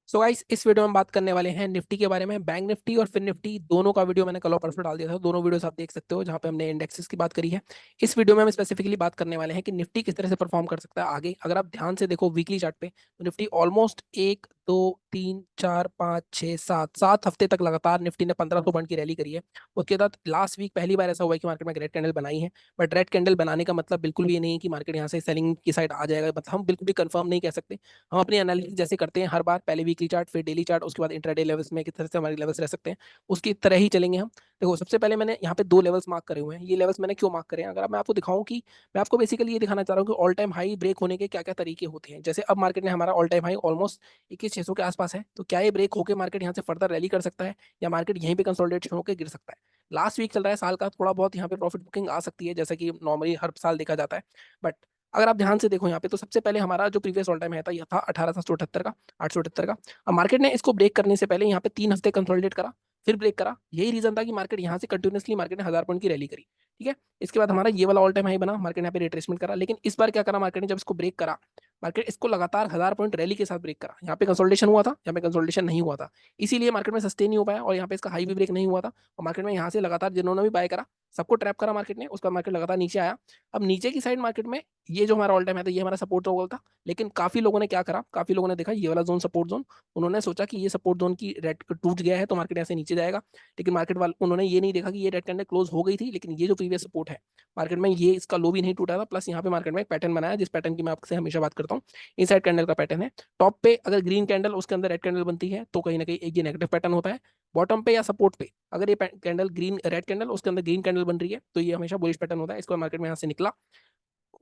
So guys, इस video में हम बात करने वाले हैं निफ्टी के बारे में। बैंक निफ्टी और फिन निफ्टी दोनों का वीडियो मैंने कल और परसों डाल दिया था। दोनों वीडियोस आप देख सकते हो जहां पे हमने इंडेक्सेस की बात करी है। इस वीडियो में हम स्पेसिफिकली बात करने वाले हैं कि निफ्टी किस तरह से परफॉर्म कर सकता है आगे। अगर आप ध्यान से देखो वीकली चार्ट पे तो निफ्टी ऑलमोस्ट 1 2 3 4 5 6 7 7 हफ्ते तक लगातार निफ्टी ने 1500 पॉइंट की रैली करी है। उसके बाद लास्ट वीक पहली बार ऐसा हुआ है कि मार्केट में रेड कैंडल बनाई है। बट रेड कैंडल बनाने का मतलब बिल्कुल भी ये नहीं है कि मार्केट यहाँ से सेलिंग की साइड आ जाएगा। मतलब हम बिल्कुल भी कंफर्म नहीं कह सकते। हम अपनी एनालिसिस जैसे करते हैं हर बार, पहले वीकली चार्ट फिर डेली चार्ट, उसके बाद इंट्राडे लेवल्स में किस तरह से हमारे लेवल्स रह सकते हैं उसकी तरह ही चलेंगे हम। देखो, सबसे पहले मैंने यहाँ पे दो लेवल्स मार्क करे हुए हैं। ये लेवल्स मैंने क्यों मार्क करे हैं, अगर मैं आपको दिखाऊं कि मैं आपको बेसिकली ये दिखाना चाह रहा हूँ कि ऑल टाइम हाई ब्रेक होने के क्या क्या तरीके होते हैं। जैसे अब मार्केट ने हमारा ऑल टाइम हाई ऑलमोस्ट 21,600 के आसपास है, तो क्या ये ब्रेक होकर मार्केट यहाँ से फर्दर रैली कर सकता है या मार्केट यहीं पे कंसोलिडेट होकर गिर सकता है। लास्ट वीक चल रहा है साल का, थोड़ा बहुत यहाँ पे प्रॉफिट बुकिंग आ सकती है जैसा कि नॉर्मली हर साल देखा जाता है। बट अगर आप ध्यान से देखो यहाँ पे, तो सबसे पहले हमारा जो प्रीवियस ऑल टाइम है था यह था 1878 का, 878 का। अब मार्केट ने इसको ब्रेक करने से पहले यहाँ पे 3 हफ्ते कंसोलिडेट करा, फिर ब्रेक करा। यही रीजन था कि मार्केट यहाँ से कंटिन्यूसली मार्केट ने 1000 पॉइंट की रैली करी। ठीक है, इसके बाद हमारा ये वाला ऑल टाइम हाई बना, मार्केट ने यहाँ पे रिट्रेसमेंट करा। लेकिन इस बार क्या करा मार्केट ने, जब इसको ब्रेक करा, मार्केट इसको लगातार 1000 पॉइंट रैली के साथ ब्रेक करा। यहाँ पे कंसोलिडेशन हुआ था, यहाँ पे कंसोलिडेशन नहीं हुआ था, इसीलिए मार्केट में सस्टेन नहीं हो पाया और यहाँ पे इसका हाई भी ब्रेक नहीं हुआ था। और मार्केट में यहाँ से लगातार जिन्होंने भी बाय करा सबको ट्रैप करा मार्केट ने, उसका मार्केट लगातार नीचे आया। अब नीचे की साइड मार्केट में ये जो हमारा ऑल टाइम है था ये हमारा सपोर्ट जोन था। लेकिन काफी लोगों ने क्या करा, काफी लोगों ने देखा ये वाला जोन सपोर्ट जोन, उन्होंने सोचा कि ये सपोर्ट जोन की रेड टूट गया है तो मार्केट ऐसे नीचे जाएगा। लेकिन मार्केट वाले उन्होंने ये नहीं देखा कि ये रेड कैंडल क्लोज हो गई थी, लेकिन ये जो प्रीवियस सपोर्ट है मार्केट में, ये इसका लो भी नहीं टूटा था। प्लस यहाँ पे मार्केट में एक पैटर्न बनाया जिस पैटर्न की मैं आपसे हमेशा बात करता हूँ, इनसाइड कैंडल का पैटर्न है। टॉप पे अगर ग्रीन कैंडल उसके अंदर रेड कैंडल बनती है तो कहीं ना कहीं एक ये नेगेटिव पैटर्न होता है। बॉटम पे या सपोर्ट पे अगर ये कैंडल ग्रीन रेड कैंडल उसके अंदर ग्रीन कैंडल बन रही है तो ये हमेशा बुलिश पैटर्न होता है। इसको मार्केट में यहाँ से निकला,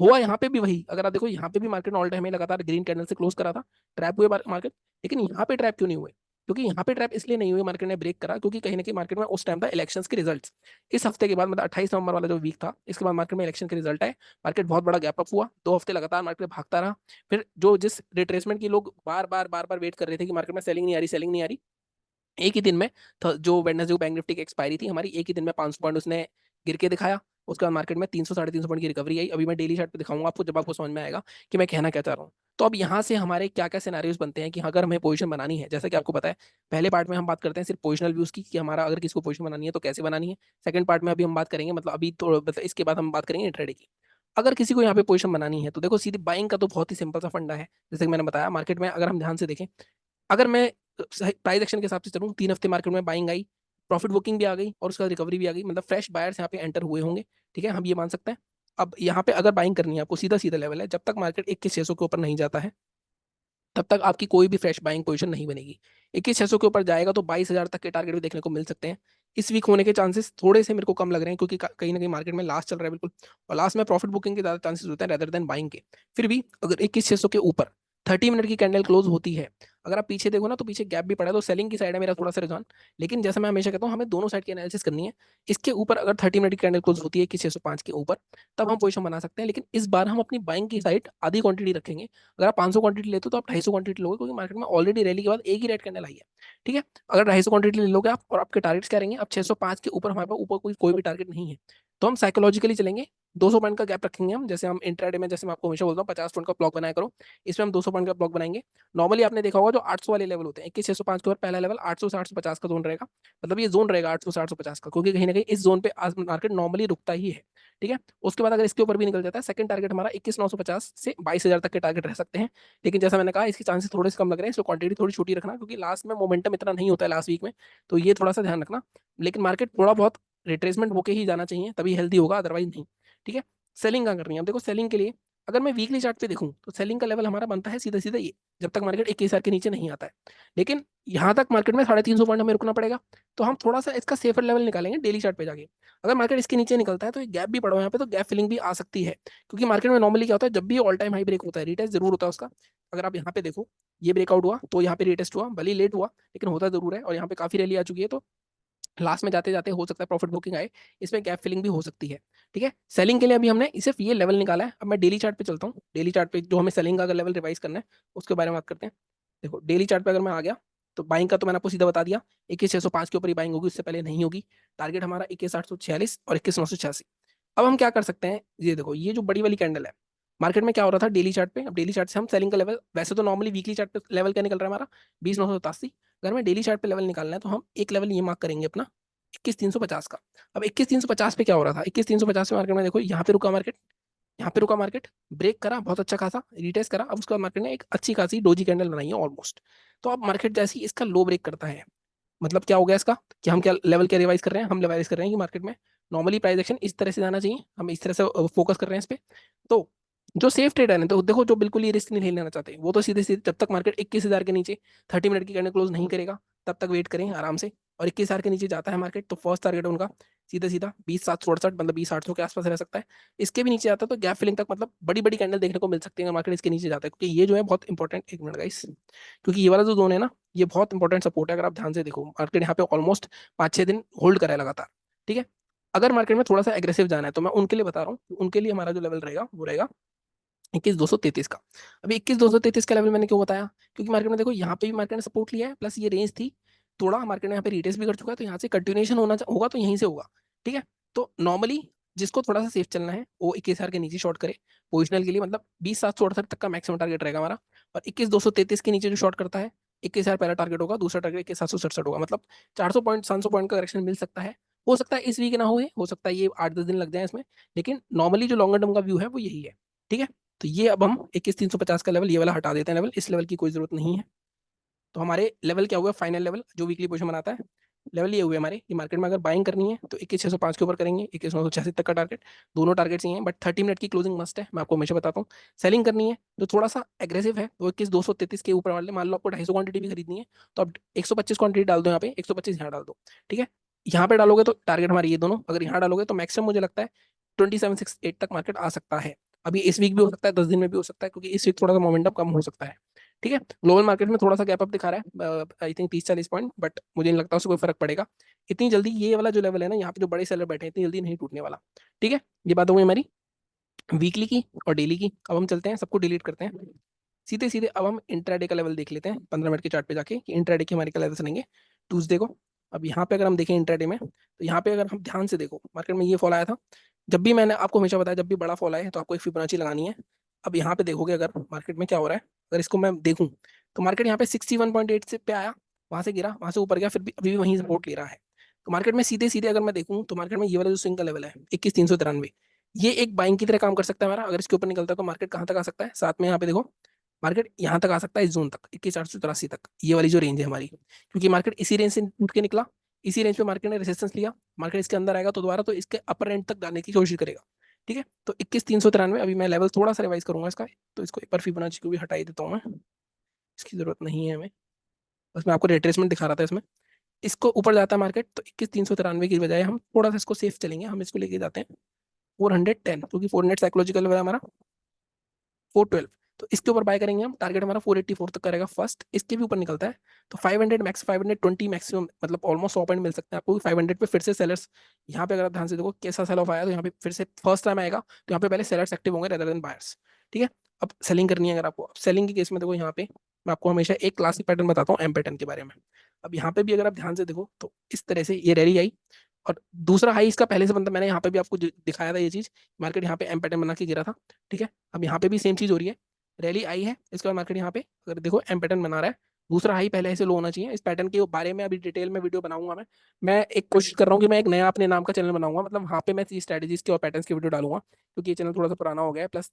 हुआ यहाँ पे भी वही। अगर आप देखो यहाँ पे भी मार्केट ने ऑल टाइम में लगातार ग्रीन कैंडल से क्लोज करा था, ट्रैप हुए मार्केट। लेकिन यहाँ पे ट्रैप क्यों नहीं हुए, क्योंकि यहाँ पे ट्रैप इसलिए नहीं हुए, मार्केट ने ब्रेक करा क्योंकि कहीं ना कहीं मार्केट में उस टाइम था इलेक्शंस के रिजल्ट्स। इस हफ्ते के बाद मतलब 28 नवंबर वाला जो वीक था, इसके बाद मार्केट में इलेक्शन के रिजल्ट आए। मार्केट बहुत बड़ा गैप अप हुआ, 2 हफ्ते लगातार मार्केट भागता रहा। फिर जो जिस रिट्रेसमेंट की लोग बार बार वेट कर रहे थे कि मार्केट में सेलिंग नहीं आ रही, सेलिंग नहीं आ रही, एक ही दिन में जो वेडनेसडे को बैंक निफ्टी की एक्सपायरी थी हमारी, एक ही दिन में 500 पॉइंट उसने गिर के दिखाया। उसके बाद मार्केट में 300 350 पॉइंट की रिकवरी आई। अभी मैं डेली चार्ट पे दिखाऊंगा आपको, जब आपको समझ में आएगा कि मैं कहना क्या चाह रहा हूँ। तो अब यहाँ से हमारे क्या क्या सिनारियोज बनते हैं कि अगर हमें पोजीशन बनानी है, जैसा कि आपको पता है पहले पार्ट में हम बात करते हैं सिर्फ पोजिशनल व्यूज की कि हमारा अगर किसी को पोजीशन बनानी है तो कैसे बनानी है। सेकंड पार्ट में अभी हम बात करेंगे, मतलब अभी तो मतलब इसके बाद हम बात करेंगे इंट्राडे की। अगर किसी को यहाँ पे पोजीशन बनानी है तो देखो सीधी बाइंग का तो बहुत ही सिंपल सा फंडा है। जैसे कि मैंने बताया, मार्केट में अगर हम ध्यान से देखें, अगर मैं प्राइस एक्शन के हिसाब से चलूँ, 3 हफ्ते मार्केट में बाइंग आई, प्रॉफिट बुकिंग भी आ गई और उसके बाद रिकवरी भी आ गई, मतलब फ्रेश बायर्स यहाँ पे एंटर हुए होंगे। ठीक है, हम ये मान सकते हैं। अब यहाँ पे अगर बाइंग करनी है आपको, सीधा सीधा लेवल है, जब तक मार्केट 21,600 के ऊपर नहीं जाता है तब तक आपकी कोई भी फ्रेश बाइंग पोजीशन नहीं बनेगी। 21,600 के ऊपर जाएगा तो 22,000 तक के टारगेट भी देखने को मिल सकते हैं। इस वीक होने के चांसेस थोड़े से मेरे को कम लग रहे हैं क्योंकि कहीं ना कहीं मार्केट में लास्ट चल रहा है बिल्कुल, और लास्ट में प्रॉफिट बुकिंग के ज्यादा चांसेस होते हैं रेदर देन बाइंग के। फिर भी अगर 21,600 के ऊपर 30 मिनट की कैंडल क्लोज होती है, अगर आप पीछे देखो ना तो पीछे गैप भी पड़ा है, तो सेलिंग की साइड है मेरा थोड़ा सा रुझान। लेकिन जैसा मैं हमेशा कहता हूँ, हमें दोनों साइड की एनालिसिस करनी है। इसके ऊपर अगर 30 मिनट की कैंडल क्लोज होती है कि 605 के ऊपर, तब हम पोजीशन बना सकते हैं। लेकिन इस बार हम अपनी बाइंग की साइड आधी क्वांटिटी रखेंगे। अगर आप 500 क्वांटिटी लेते हो तो आप 250 क्वांटिटी लोगे, क्योंकि मार्केट में ऑलरेडी रैली के बाद एक ही रेड कैंडल आई है। ठीक है, अगर 250 क्वांटिटी ले लोगे आप, और आपके टारगेट्स क्या रहेंगे, अब 605 के ऊपर हमारे पास ऊपर कोई भी टारगेट नहीं है, तो हम साइकोलॉजिकली चलेंगे। 200 पॉइंट का गैप रखेंगे हम, जैसे हम इंट्राडे में, जैसे मैं आपको हमेशा बोलता हूँ 50 पॉइंट का ब्लॉक बनाया करो, इसमें हम 200 पॉइंट का ब्लॉक बनाएंगे। नॉर्मली आपने देखा होगा जो 800 वाले लेवल होते हैं, 21,605 के ऊपर पहला लेवल 800 से 850 का जोन रहेगा। मतलब ये जोन रहेगा 800 से 850 का, क्योंकि कहीं ना कहीं इस जोन पे आज मार्केट नॉर्मली रुकता ही है। ठीक है, उसके बाद अगर इसके ऊपर भी निकल जाता है, सेकंड टारगेट हमारा 21,950 से 22,000 तक के टारगेट रह सकते हैं। लेकिन जैसा मैंने कहा इसके चांसेस थोड़े से कम लग रहे हैं, इसलिए क्वांटिटी थोड़ी छोटी रखना, क्योंकि लास्ट में मोमेंटम इतना नहीं होता है लास्ट वीक में, तो ये थोड़ा सा ध्यान रखना। लेकिन मार्केट थोड़ा बहुत रिट्रेसमेंट होके ही जाना चाहिए, तभी हेल्दी होगा, अदरवाइज नहीं। ठीक है, सेलिंग कहाँ करनी है, अब देखो सेलिंग के लिए अगर मैं वीकली चार्ट पे देखूं तो सेलिंग का लेवल हमारा बनता है सीधा सीधा ये, जब तक मार्केट 21,000 के नीचे नहीं आता है। लेकिन यहाँ तक मार्केट में 350 पॉइंट हमें रुकना पड़ेगा, तो हम थोड़ा सा इसका सेफर लेवल निकालेंगे डेली चार्ट पे जाके। अगर मार्केट इसके नीचे निकलता है तो गैप भी पड़ा हुआ है यहाँ पे, तो गैप फिलिंग भी आ सकती है। क्योंकि मार्केट में नॉर्मली क्या होता है, जब भी ऑल टाइम हाई ब्रेक होता है, रिटेस्ट जरूर होता है उसका। अगर आप यहाँ पे देखो, ये ब्रेकआउट हुआ तो यहाँ पे रिटेस्ट हुआ, भले लेट हुआ लेकिन होता जरूर है, और यहाँ पे काफी रैली आ चुकी है, तो लास्ट में जाते जाते हो सकता है प्रॉफिट बुकिंग आए, इसमें गैप फिलिंग भी हो सकती है। ठीक है, सेलिंग के लिए अभी हमने सिर्फ ये लेवल निकाला है। अब मैं डेली चार्ट पे चलता हूँ, डेली चार्ट पे जो हमें सेलिंग का अगर लेवल रिवाइज करना है उसके बारे में बात करते हैं। देखो डेली चार्ट पे अगर मैं आ गया तो बाइंग का तो मैंने आपको सीधा बता दिया, 21,605 के ऊपर ही बाइंग होगी, उससे पहले नहीं होगी। टारगेट हमारा 21,846 और 21,986। अब हम क्या कर सकते हैं, ये देखो ये जो बड़ी वाली कैंडल है, मार्केट में क्या हो रहा था डेली चार्ट पे, अब डेली चार्ट से हम सेलिंग का लेवल, वैसे तो नॉर्मली वीकली चार्ट पे लेवल क्या निकल रहा है हमारा 20,987। अगर हमें डेली चार्ट पे लेवल निकालना है तो हम एक लेवल ये मार्क करेंगे अपना 21,350 का। अब 21,350 पे क्या हो रहा था, 21,350 पे मार्केट में देखो यहाँ पे रुका मार्केट, यहाँ पे रुका मार्केट, ब्रेक करा बहुत अच्छा खासा, रिटेस्ट करा, अब उसके बाद मार्केट ने एक अच्छी खासी डोजी कैंडल बनाई है ऑलमोस्ट। तो अब मार्केट जैसे ही इसका लो ब्रेक करता है, मतलब क्या हो गया इसका, कि हम क्या लेवल क्या रिवाइज कर रहे हैं, हम रिवाइज कर रहे हैं कि मार्केट में नॉर्मली प्राइस एक्शन इस तरह से जाना चाहिए, हम इस तरह से फोकस कर रहे हैं इस पे। तो जो सेफ ट्रेडर है तो देखो, जो बिल्कुल ही रिस्क नहीं लेना चाहते वो तो सीधे सीधे जब तक मार्केट 21,000 के नीचे 30 मिनट की कैंडल क्लोज नहीं करेगा तब तक वेट करें आराम से। और 21,000 के नीचे जाता है मार्केट तो फर्स्ट टारगेट है उनका सीधा सीधा 20,768, मतलब 20,800 के आसपास रह सकता है। इसके भी नीचे आता है तो गैप फिलिंग तक, मतलब बड़ी बड़ी कैंडल देखने को मिल सकती है अगर मार्केट इसके नीचे जाता है, क्योंकि ये जो है बहुत इंपॉर्टेंट, एक मिनट गाइस, क्योंकि ये वाला जो जोन है ना, ये बहुत इंपॉर्टेंट सपोर्ट है। अगर आप ध्यान से देखो मार्केट यहाँ पे ऑलमोस्ट 5-6 दिन होल्ड करा है लगातार, ठीक है। अगर मार्केट में थोड़ा सा एग्रेसिव जाना है तो मैं उनके लिए बता रहा हूँ, उनके लिए हमारा जो लेवल रहेगा वो रहेगा 21,233 का। अभी 21,233 का लेवल मैंने क्यों बताया, क्योंकि मार्केट में देखो यहाँ पे भी मार्केट ने सपोर्ट लिया है, प्लस ये रेंज थी, थोड़ा मार्केट ने यहाँ पे रिटेस्ट भी कर चुका है, तो यहाँ से कंटिन्यूएशन होगा तो यहीं से होगा, ठीक है। तो नॉर्मली जिसको थोड़ा सा सेफ चलना है वो 21,000 के नीचे शॉर्ट करे पोजिशनल के लिए, मतलब 20,768 तक का मैक्सिमम टारगेट रहेगा हमारा। और 21,233 के नीचे जो शॉर्ट करता है, 21,000 पहला टारगेट होगा, दूसरा टारगेट 21,767 होगा, मतलब 400 पॉइंट 500 पॉइंट का करेक्शन मिल सकता है। हो सकता है इस वीक ना हुए, हो सकता है ये 8-10 दिन लग जाए इसमें, लेकिन नॉर्मली जो लॉन्गर टर्म का व्यू है वो यही है, ठीक है। तो ये अब हम 21,350 का लेवल, ये वाला हटा देते हैं लेवल, इस लेवल की कोई जरूरत नहीं है। तो हमारे लेवल क्या हुआ, फाइनल लेवल जो वीकली पोजीशन बनाता है, लेवल ये हुए हमारे कि मार्केट में अगर बाइंग करनी है तो 21,605 के ऊपर करेंगे, 21,986 तक का टारगेट, दोनों टारगेट्स ही हैं, बट 30 मिनट की क्लोजिंग मस्ट है, मैं आपको हमेशा बताता हूँ। सेलिंग करनी है जो थोड़ा सा एग्रेसिव है वो 21,233 के ऊपर वाले, मान लो आपको 250 क्वांटिटी भी खरीदनी है तो आप 125 क्वांटिटी डाल दो, यहाँ पे 125 यहाँ डाल दो, ठीक है। यहाँ पे डालोगे तो टारगेट हमारे ये दोनों, अगर यहाँ डालोगे तो मैक्सिमम मुझे लगता है 2768 तक मार्केट आ सकता है। अभी इस वीक भी हो सकता है, 10 दिन में भी हो सकता है, क्योंकि इस वीक थोड़ा सा मोमेंटम कम हो सकता है, ठीक है। ग्लोबल मार्केट में थोड़ा सा गैप अप दिखा रहा है, आई थिंक 30-40 पॉइंट, बट मुझे नहीं लगता उससे कोई फर्क पड़ेगा। इतनी जल्दी ये वाला जो लेवल है ना, यहाँ पे जो बड़े सेलर बैठे हैं, इतनी जल्दी नहीं टूटने वाला, ठीक है। ये बात हो गई हमारी वीकली की और डेली की। अब हम चलते हैं, सबको डिलीट करते हैं, सीधे सीधे अब हम इंट्राडे का लेवल देख लेते हैं 15 मिनट के चार्ट पे जाके कि इंट्राडे की हमारी क्या लेवल चलेंगे ट्यूसडे को। अब यहाँ पे अगर हम देखें इंट्राडे में, तो यहाँ पे अगर हम ध्यान से देखो मार्केट में ये फॉल आया था, जब भी मैंने आपको हमेशा बताया जब भी बड़ा फॉल आए तो आपको एक फिबोनाची लगानी है। अब यहाँ पे देखोगे अगर मार्केट में क्या हो रहा है, अगर इसको मैं देखूं तो मार्केट यहाँ पे 61.8 से पे आया, वहां से गिरा, वहां से ऊपर गया, फिर भी अभी भी वहीं सपोर्ट ले रहा है। तो मार्केट में सीधे सीधे अगर मैं देखूं तो मार्केट में ये वाला जो स्विंग का लेवल है 21,393, ये एक बाइंग की तरह काम कर सकता है हमारा। अगर इसके ऊपर निकलता है तो मार्केट कहाँ तक आ सकता है, साथ में यहाँ पे देखो मार्केट यहाँ तक आ सकता है, इस जोन तक 21,883 तक, ये वाली जो रेंज है हमारी, क्योंकि मार्केट इसी रेंज से उठ के निकला, इसी रेंज पे मार्केट ने रेजिस्टेंस लिया, मार्केट इसके अंदर आएगा तो दोबारा तो इसके अपर रेंज तक जाने की कोशिश करेगा, ठीक है। तो 21,393 अभी मैं लेवल थोड़ा सा रिवाइज करूंगा इसका, तो इसको एक बार फिबोनाची को भी हटा ही देता हूँ मैं, इसकी जरूरत नहीं है हमें, बस मैं आपको रिट्रेसमेंट दिखा रहा था इसमें। इसको ऊपर जाता है मार्केट तो 21,393 की बजाय हम थोड़ा सा इसको सेफ चलेंगे, हम इसको लेके जाते हैं 410, क्योंकि 400 साइकोलॉजिकल लेवल है हमारा 412, तो इसके ऊपर बाय करेंगे हम, टारगेट हमारा 484 तक करेगा फर्स्ट, इसके भी ऊपर निकलता है तो 500 मैक्स 520 मैक्सिमम, मतलब ऑलमोस्ट 100 पॉइंट मिल सकते हैं आपको 500 पे फिर से सेलर्स। यहाँ पे अगर आप ध्यान से देखो कैसा सेल ऑफ आया, तो यहाँ पे फिर से फर्स्ट टाइम आएगा तो यहाँ पे पहले सेलर्स एक्टिव होंगे रेदर देन बायर्स, ठीक है। अब सेलिंग करनी है अगर आपको, अब सेलिंग के केस में देखो यहाँ पे मैं आपको हमेशा एक क्लासिक पैटर्न बताता हूँ एम पैटर्न के बारे में। अब यहाँ पे भी अगर आप ध्यान से देखो तो इस तरह से ये रैली आई, और दूसरा हाई इसका पहले से बनता, मैंने यहाँ पे भी आपको दिखाया था ये चीज, मार्केट यहाँ पे एम पैटर्न बना के गिरा था, ठीक है। अब यहाँ पे भी सेम चीज हो रही है, रैली आई है, इसके बाद मार्केट यहाँ पे अगर देखो एम पैटर्न बना रहा है, दूसरा हाई पहले ऐसे लो होना चाहिए। इस पैटर्न के बारे में अभी डिटेल में वीडियो बनाऊंगा मैं एक कोशिश कर रहा हूँ कि मैं एक नया अपने नाम का चैनल बनाऊंगा, मतलब वहाँ पे मैं स्ट्रेटेजीज के और पैटर्न्स की वीडियो डालूंगा, क्योंकि ये चैनल थोड़ा सा पुराना हो गया है, प्लस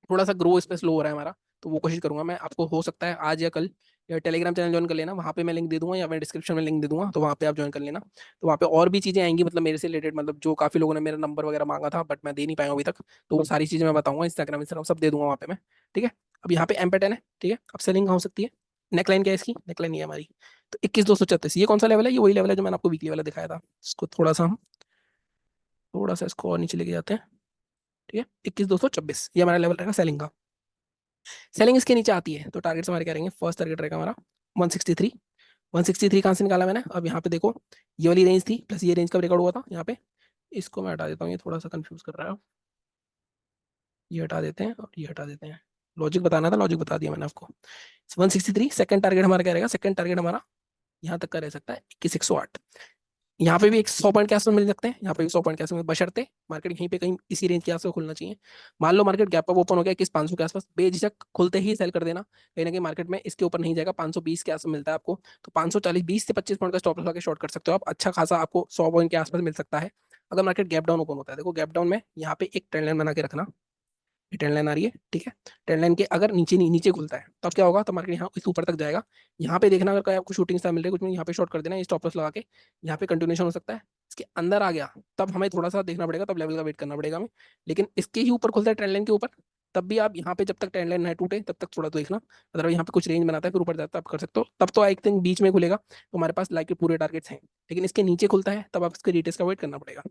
थोड़ा सा ग्रो इस पे स्लो हो रहा है हमारा। तो वो कोशिश करूंगा मैं, आपको हो सकता है आज या कल या टेलीग्राम चैनल ज्वाइन कर लेना, वहाँ पे मैं लिंक दे दूंगा या मैं डिस्क्रिप्शन में लिंक दे दूंगा, तो वहाँ पे आप ज्वाइन कर लेना। तो वहाँ पे और भी चीज़ें आएंगी, मतलब मेरे से रिलेटेड, मतलब जो काफ़ी लोगों ने मेरा नंबर वगैरह मांगा था बट मैं दे नहीं पाया हूँ अभी तक, तो वो सारी चीज़ें मैं बताऊंगा, इंस्टाग्राम सब दे दूंगा वहाँ पे मैं, ठीक है। अब यहाँ पे एम पैटर्न है, ठीक है। अब सेलिंग कहाँ हो सकती है, नेकलाइन क्या है इसकी, नेकलाइन ये है हमारी, तो 21,236, ये कौन सा लेवल है, ये वही लेवल है जो मैंने आपको वीकली वाला दिखाया था। इसको थोड़ा सा हम थोड़ा सा इसको और नीचे लेके जाते हैं, ठीक है। 21,226 ये हमारा लेवल रहेगा सेलिंग का। सेलिंग इसके नीचे आती है तो टारगेट्स हमारे क्या रहेंगे, फर्स्ट टारगेट रहेगा हमारा 163। 163 कहाँ से निकाला मैंने, अब यहाँ पे देखो ये वाली रेंज थी, प्लस ये रेंज का ब्रेकआउट हुआ था यहाँ पे, इसको मैं हटा देता हूँ, ये थोड़ा सा कंफ्यूज कर रहा है, ये हटा देते हैं और ये हटा देते हैं, लॉजिक बताना था, लॉजिक बता दिया मैंने आपको। 163 सेकंड टारगेट हमारा क्या रहेगा, सेकंड टारगेट हमारा यहाँ तक का रह सकता है 21,108। यहाँ पे भी एक 100 पॉइंट के आसपास मिल सकते हैं, यहाँ पे भी 100 पॉइंट के आसपास, बशर्ते मार्केट यहीं पे कहीं इसी रेंज के आसपास खुलना चाहिए। मान लो मार्केट गैप अप ओपन हो गया किस 500 के आसपास, बेझिझक खुलते ही सेल कर देना, कहीं ना कहीं मार्केट में इसके ऊपर नहीं जाएगा, 520 के आसपास मिलता है आपको, तो 540 20 से 25 पॉइंट का स्टॉप लगा के शॉर्ट कर सकते हो आप, अच्छा खासा आपको 100 पॉइंट के आसपास मिल सकता है। अगर मार्केट गैप डाउन ओपन होता है, देखो गैप डाउन में यहाँ पे एक ट्रेंड लाइन बना के रखना, ये ट्रेंड लाइन आ रही है, ठीक है। ट्रेंड लाइन के अगर नीचे खुलता है तब क्या होगा, तो मार्केट यहाँ इस ऊपर तक जाएगा। यहाँ पे देखना, अगर कहीं आपको शूटिंग स्टार मिल रही है कुछ में, यहाँ पे शॉर्ट कर देना, ये स्टॉप लॉस लगा के, यहाँ पे कंटिन्यूशन हो सकता है। इसके अंदर आ गया तब हमें थोड़ा सा देखना पड़ेगा, तब लेवल का वेट करना पड़ेगा हमें। लेकिन इसके ही ऊपर खुलता है ट्रेंड लाइन के ऊपर, तब भी आप यहाँ पे जब तक ट्रेंड लाइन ना टूटे तब तक थोड़ा तो देखना, अगर यहाँ पे कुछ रेंज बनाता है फिर ऊपर जाता है आप कर सकते हो, तब तो आई थिंक बीच में खुलेगा, तो हमारे पास लाइक के पूरे टारगेट्स हैं। लेकिन इसके नीचे खुलता है तब आप इसके रिटेस्ट का वेट करना पड़ेगा।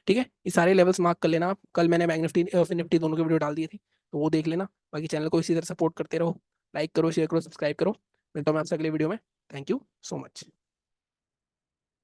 ठीक है, ये सारे लेवल्स मार्क कर लेना आप, कल मैंने बैंक निफ्टी निफ्टी दोनों की वीडियो डाल दी थी, तो वो देख लेना। बाकी चैनल को इसी तरह सपोर्ट करते रहो, लाइक करो, शेयर करो, सब्सक्राइब करो। मिलता हूँ मैं आपसे अगले वीडियो में। Thank you so much.